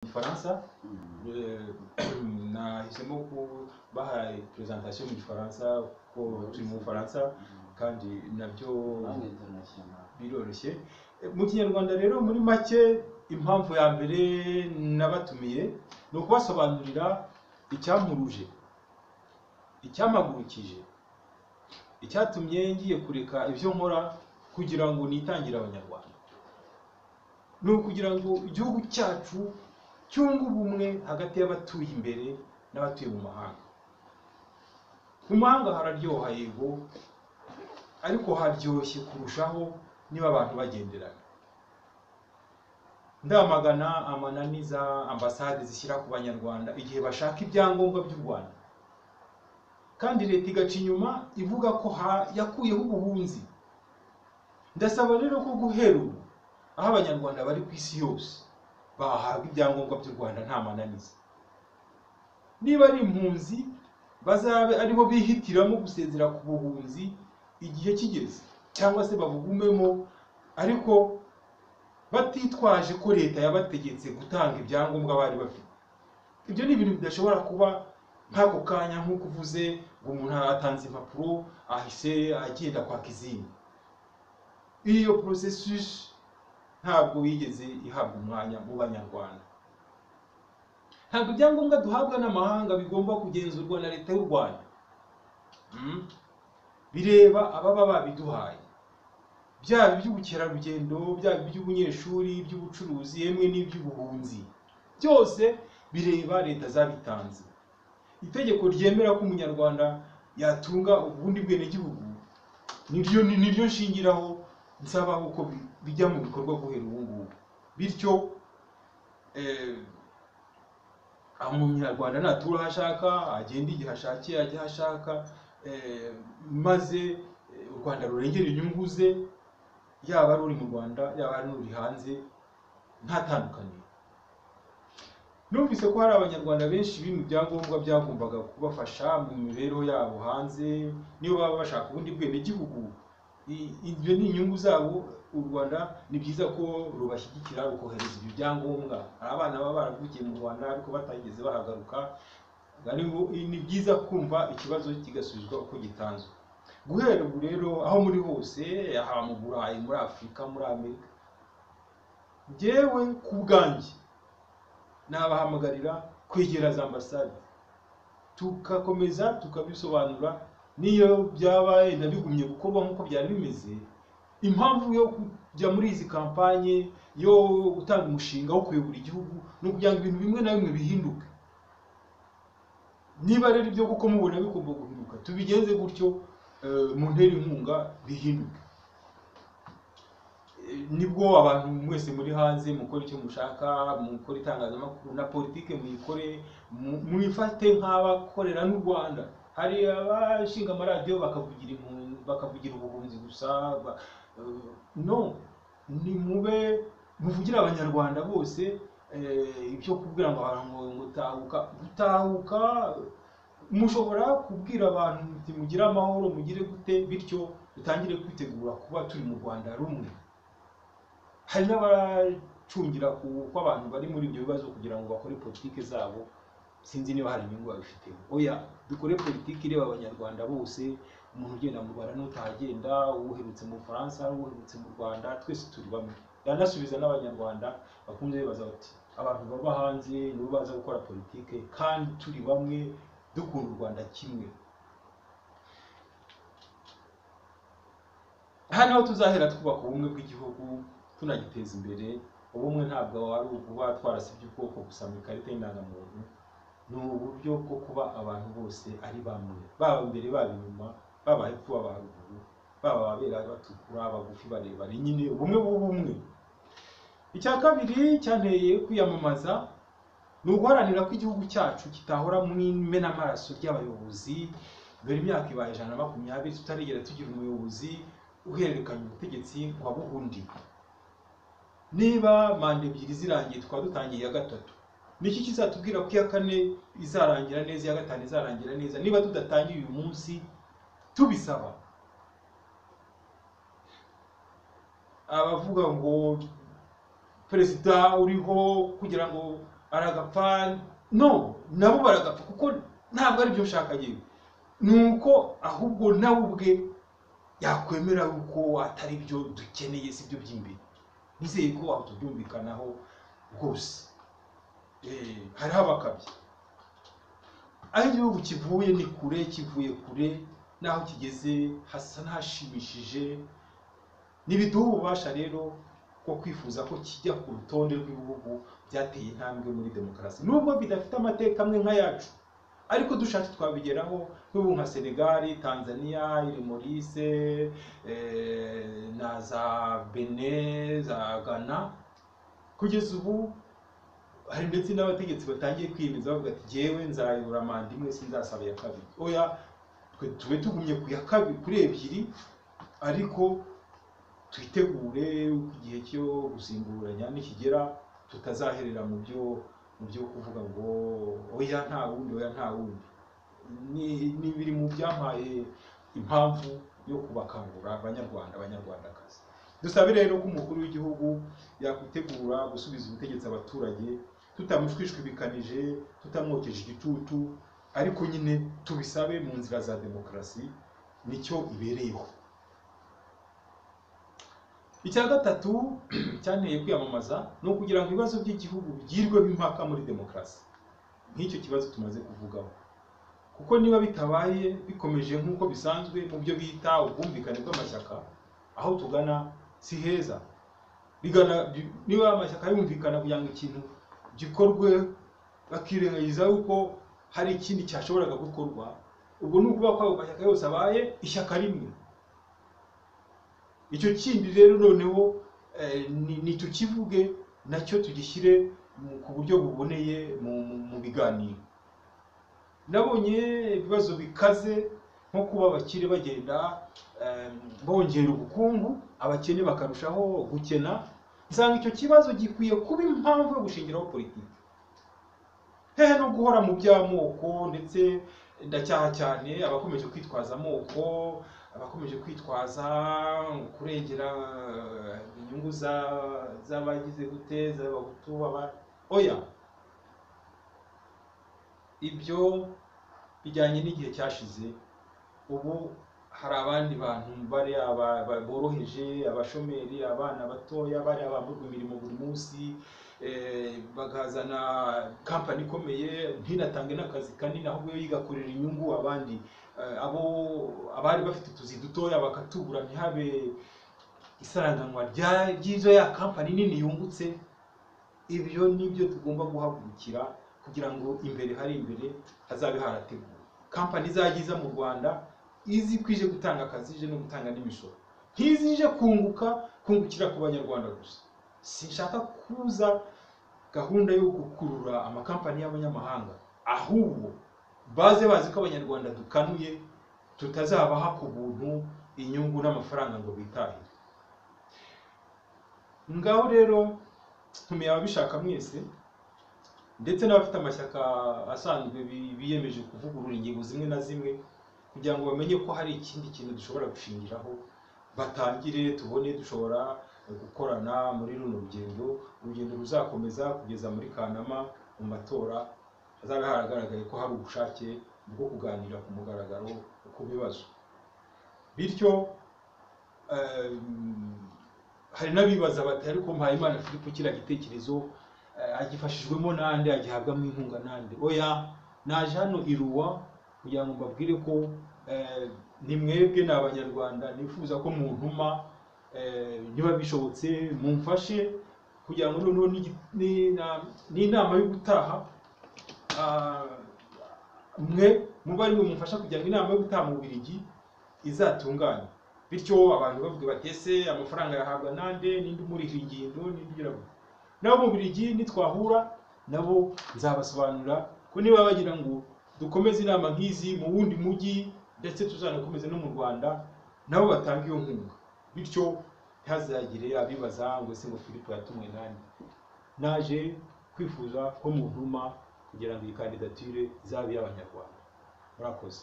Faransa nahisemo kubaha presentation mu Gifaransa ko turi mu Faransa kandi nabyo biroroshye. Mu Kinyarwanda rero muri make impamvu ya mbere nabatumiye no kubasobanurira icyampuruje, icyampagurukije, icyatumye ngiye kureka ibyo nkora kugira ngo nitangire Abanyarwanda. No kugira ngo igihugu cyacu cyunga ubumwe hagati y'abatuye imbere n'abatuye mu mahanga. Mu mahanga hararyoha yego, ariko haryoshye kurushaho niba abantu bagenderana. Ndamagana amananiza ambasade zishyira ku Banyarwanda igihe bashaka ibyangombwa by'u Rwanda, kandi leta igaca inyuma ivuga ko yakuyeho ubuhunzi. Ndasaba rero ko guhera ubu aho Abanyarwanda bari ku isi yose bahabwa ibyangombwa by'u Rwanda nta mananiza. Niba ari impunzi bazabe aribo bihitiramo gusezera ku buhunzi igihe kigeze, cyangwa se babugumemo, ariko batitwaje ko leta yabategetse gutanga ibyangombwa bari bafite. Ibyo ni ibintu bidashobora kuba nk'ako kanya nk'uko uvuze ngo umuntu atanze impapuro ahise agenda kwaka izindi. Iyo processus ntabwo yigeze ihabwa umwanya mu Banyarwanda. Ntabwo ibyangombwa duhabwa n'amahanga bigomba kugenzurwa na leta y'u Rwanda. Bireba ababa babiduhaye, byaba iby'ubukerarugendo, byaba iby'ubunyeshuri, iby'ubucuruzi, yemwe n'iby'ubuhunzi, byose bireba leta zabitanze. Itegeko ryemera ko Umunyarwanda yatunga ubundi bwenegihugu niryo nshingiraho nsaba uko bijya mu bikorwa guhera ubu ngubu. Bityo Umunyarwanda natura aho ashaka, agenda igihe ashakiye, ajya aho ashaka, maze u Rwanda rurengera inyungu ze, yaba ari uri mu Rwanda yaba ari n'uri hanze, nta tandukaniro. Numvise ko hari Abanyarwanda benshi bimwe ibyangombwa byagombaga kubafasha mu mibereho yabo hanze, niyo baba bashaka ubundi bwenegihugu. Ibyo ni inyungu zabo. U Rwanda ni byiza ko rubashyigikira rukohereza ibyo byangombwa. Hari abana baba baravukiye mu Rwanda ariko batageze bahagaruka. Ni byiza kumva ikibazo kigasubizwa uko gitanzwe. Guhera ubu rero aho muri hose, aha mu Burayi, muri Afurika, muri Amerika, njyewe ku bwanjye nabahamagarira kwegera za ambasade tugakomeza tukabisobanura. Niyo byaba yenda bigumye gukorwa nk'uko byari bimeze, impamvu yo kujya muri izi kampanye yo gutanga umushinga wo kuyobora igihugu no kugira ngo ibintu bimwe na bimwe bihinduke. Niba rero ibyo kuko mubona bigomba guhinduka, tubigenze gutyo, mu ntera inkunga bihinduke. Nibwo abantu mwese muri hanze mukora icyo mushaka, mukora itangazamakuru na politike muyikore, mwifate nk'abakorera n'u Rwanda. Hari abashinga amaradiyo bakavugira ubuhunzi gusa. No, ni muvugira Abanyarwanda bose. Ibyo kubwira ngo gutahuka, mushobora kubwira abantu muti mugire amahoro, mugire gute, bityo dutangire kwitegura kuba turi mu Rwanda rumwe. Hari n'abacungira ko abantu bari muri ibyo bibazo kugira ngo bakore politike zabo. Sinzi niba hari inyungu babifiteho. Oya, dukore politiki ireba Abanyarwanda bose. Umuntu ugenda mu Rwanda n'utahagenda, uherutse mu Faransa, uherutse mu Rwanda, twese turi bamwe. Yanasubiza n'Abanyarwanda bakunze bibaza bati abantu baba hanze nibo baza gukora politike, kandi turi bamwe dukunda u Rwanda kimwe. Hano tuzahera twubaka ubumwe bw'igihugu, tunagiteza imbere. Ubumwe ntabwo ari ukuba twarasibye ubwoko gusa mu ikarita y'indangamuntu. Ni uburyo bwo kuba abantu bose ari bamwe, baba imbere baba inyuma, baba hepfo baba haruguru, baba abera batukura, abagufi, barebare, nyine ubumwe bw'ubumwe. Icya kabiri cyanteye kwiyamamaza ni uguharanira ko igihugu cyacu kitahora mu imena amaraso ry'abayobozi. Dore imyaka ibaye 120 tutarigera tugira umuyobozi uhererekanya ubutegetsi wa buhundi. Niba manda ebyiri zirangiye tukaba dutangiye ya gatatu, niki kizatubwira ko iya kane izarangira neza, iya gatanu izarangira neza, niba tudatangiye uyu munsi tubisaba? Abavuga ngo perezida uriho kugira ngo aragapfa, no, nabo baragapfa kuko ntabwo ari byo nshaka yewe, nuko ahubwo nawe ubwe yakwemera yuko atari byo dukeneye, si byo by'imbere. Nizeye ko aho tubyumvikanaho rwose. Hariho abakabye, aho igihugu kivuye ni kure, kivuye kure, naho kigeze hasa n'ahashimishije. Nibiduha ububasha rero ko kwifuza ko kijya ku rutonde rw'ibihugu byateye intambwe muri demokarasi, nubwo bidafite amateka amwe nk'ayacu, ariko dushatse twabigeraho. Nk'ubu nka Senegal, Tanzania, Maurice, na za Benin, za Ghana, kugeza ubu hari ndetse n'abategetsi batangiye kwiyemeza bavuga ati jewe nzayobora manda imwe, sinzasaba ya kabiri. Oya, tube tugumye ku ya kabiri, kuri ebyiri, ariko twitegure igihe cyo gusimburanya nikigera tutazaherera mu byo kuvuga ngo oya nta wundi, oya nta wundi. Ni biri mu byampaye impamvu yo kubakangura abanyarwandakazi. Dusabe rero ko umukuru w'igihugu yakwitegura gusubiza ubutegetsi abaturage, tutamushwishwibikanije, tutamwokeje igitutu, ariko nyine tubisabe mu nzira za demokarasi, nicyo ibereyeho. Icya gatatu cyanteye kwiyamamaza no kugira ngo ibibazo by'igihugu bigirweho impaka muri demokarasi. Nk'icyo kibazo tumaze kuvugaho, kuko niba bitabaye bikomeje nk'uko bisanzwe mu byo bita ubwumvikane bw'amashyaka, aho tugana si heza. Niba amashyaka yumvikana kugira ngo ikintu gikorwe, bakirengagiza yuko hari ikindi cyashoboraga gukorwa, ubwo ni ukuvuga ko ayo mashyaka yose abaye ishyaka rimwe. Icyo kindi rero noneho nitukivuge nacyo tugishyire ku buryo buboneye mu biganiro. Nabonye ibibazo bikaze nko kuba abakire bagenda bongera ubukungu, abakene bakarushaho gukena. Nsanga icyo kibazo gikwiye kuba impamvu yo gushingiraho politiki, hehe no guhora mu by'amoko. Ndetse ndacyaha cyane abakomeje kwitwaza amoko, abakomeje kwitwaza kurengera inyungu z'abagize gute, z'abahutu, oya, ibyo bijyanye n'igihe cyashize. Ubu hari abandi bantu bari boroheje, abashomeri, abana batoya, bari abamburwa imirimo buri munsi, bagazana kampani ikomeye ntinatange n'akazi kanini, ahubwo yigakorera inyungu abandi. Abari bafite utuzi dutoya bakatubura, ntihabe isaranganwa ry'izo ya kampani nini yungutse. Ibyo nibyo tugomba guhagurukira kugira ngo imbere hari imbere hazabe harateguwe kampani izagiza mu Rwanda, izi kwije gutanga akazi, ije no gutanga n'imisoro, ntizije kungukira ku banyarwanda gusa. Sinshaka kuza gahunda yo gukurura amakampani y'abanyamahanga, ahubwo baze bazi ko abanyarwanda dukanuye, tutazabaha ku buntu inyungu n'amafaranga ngo bitahire. Ngaho rero ntumiye ababishaka mwese, ndetse n'abafite amashyaka asanzwe biyemeje kuvugurura ingingo zimwe na zimwe, kugira ngo bamenye ko hari ikindi kintu dushobora gushingiraho, batangire tubone dushobora gukorana muri runo urugendo ruzakomeza kugeza muri Kanama mu matora. Hazabe haragaragaye ko hari ubushake bwo kuganira ku mugaragaro ku bibazo. Bityo hari n'abibaza bati ariko Mpayimana Philippe kiriya gitekerezo agifashijwemo nande, agihabwamo inkunga nande? Oya, naje hano iruwa kugira ngo mbabwire ko ni mwebwe n'abanyarwanda nifuza ko muntuma, niba bishobotse mumfashe kugira ngo noneho n'inama y'ubutaha mwe muba ari mumfasha kugira ngo inama y'ubutaha mu Bubiligi izatunganye. Bityo abantu bavuga bati ese amafaranga yahabwa nande, ninde umurihira ingendo, ninde ugira ngo nabo mu Bubiligi nitwahura nabo nzabasobanurira ko niba bagira ngo dukomeze inama nk'izi mu wundi mujyi, ndetse tuzanakomeze no mu Rwanda, nabo batanga iyo nkunga. Bityo ntihazagire abibaza ngo ese ngo Philippe yatumwe nande. Naje kwifuza ko muntuma kugira ngo iyi kandidatire izabe y'abanyarwanda. Murakoze.